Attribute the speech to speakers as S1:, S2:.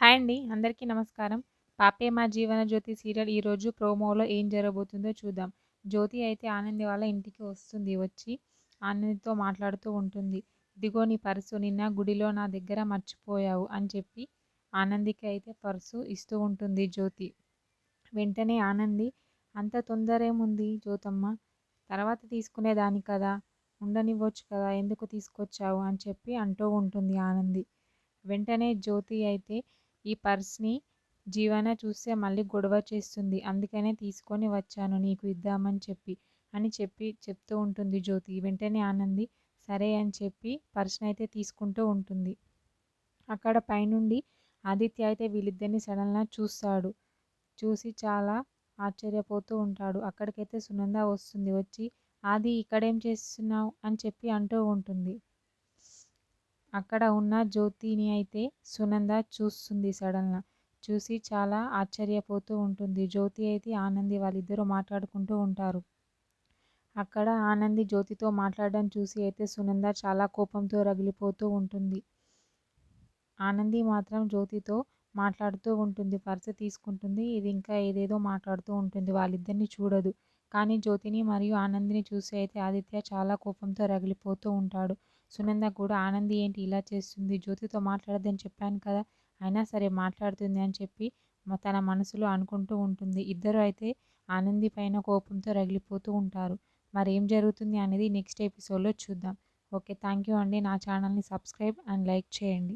S1: Hi అండి. అందరికీ నమస్కారం. 'పాపే మా జీవన జ్యోతి' సీరియల్ ఈరోజు ప్రోమోలో ఏం జరగబోతుందో చూద్దాం. జ్యోతి అయితే ఆనంది వాళ్ళ ఇంటికి వస్తుంది. వచ్చి ఆనందితో మాట్లాడుతూ ఉంటుంది. "ఇదిగో నీ పర్సు నిన్న గుడిలో నా దగ్గర మర్చిపోయావు" అని చెప్పి ఆనందికి అయితే పర్సు ఇస్తూ ఉంటుంది జ్యోతి. వెంటనే ఆనంది, "అంత తొందరేముంది జ్యోతమ్మ? తర్వాత తీసుకునేదాన్ని కదా! ఉండనివ్వొచ్చు కదా! ఎందుకు తీసుకొచ్చావు" అని చెప్పి అంటూ ఉంటుంది ఆనంది. వెంటనే జ్యోతి అయితే ఈ పర్స్‌ని జీవన చూస్తే మళ్ళీ గొడవ చేస్తుంది. అందుకనే తీసుకొని వచ్చాను నీకు ఇద్దామని చెప్తూ ఉంటుంది జ్యోతి. వెంటనే ఆనంది సరే అని చెప్పి పర్స్‌నయితే తీసుకుంటూ ఉంటుంది. అక్కడ పైనుండి ఆదిత్య అయితే వీళ్ళిద్దరిని సడన్‌గా చూస్తాడు. చూసి చాలా ఆశ్చర్యపోతూ ఉంటాడు. అక్కడికైతే సునంద వస్తుంది. వచ్చి ఆది ఇక్కడేం చేస్తున్నావు అని చెప్పి అంటూ ఉంటుంది. అక్కడ ఉన్న జ్యోతిని అయితే సునంద చూస్తుంది సడన్‌గా. చూసి చాలా ఆశ్చర్యపోతూ ఉంటుంది. జ్యోతి అయితే ఆనంది వాళ్ళిద్దరూ మాట్లాడుకుంటూ ఉంటారు. అక్కడ ఆనంది జ్యోతితో మాట్లాడడం చూసి అయితే సునంద చాలా కోపంతో రగిలిపోతూ ఉంటుంది. ఆనంది మాత్రం జ్యోతితో మాట్లాడుతూ ఉంటుంది. పర్స్ తీసుకుంటుంది. ఇది ఇంకా ఏదేదో మాట్లాడుతూ ఉంటుంది. వాళ్ళిద్దరిని చూడదు. కానీ జ్యోతిని మరియు ఆనందిని చూసి అయితే ఆదిత్య చాలా కోపంతో రగిలిపోతూ ఉంటాడు. సునంద కూడా ఆనంది ఏంటి ఇలా చేస్తుంది? జ్యోతితో మాట్లాడొద్దని చెప్పాను కదా! అయినా సరే మాట్లాడుతుంది అని చెప్పి తన మనసులో అనుకుంటూ ఉంటుంది. ఇద్దరు అయితే ఆనంది పైన కోపంతో రగిలిపోతూ ఉంటారు. మరేం జరుగుతుంది అనేది నెక్స్ట్ ఎపిసోడ్‌లో చూద్దాం. ఓకే. థ్యాంక్ యూ అండి. నా ఛానల్‌ని సబ్స్క్రైబ్ అండ్ లైక్ చేయండి.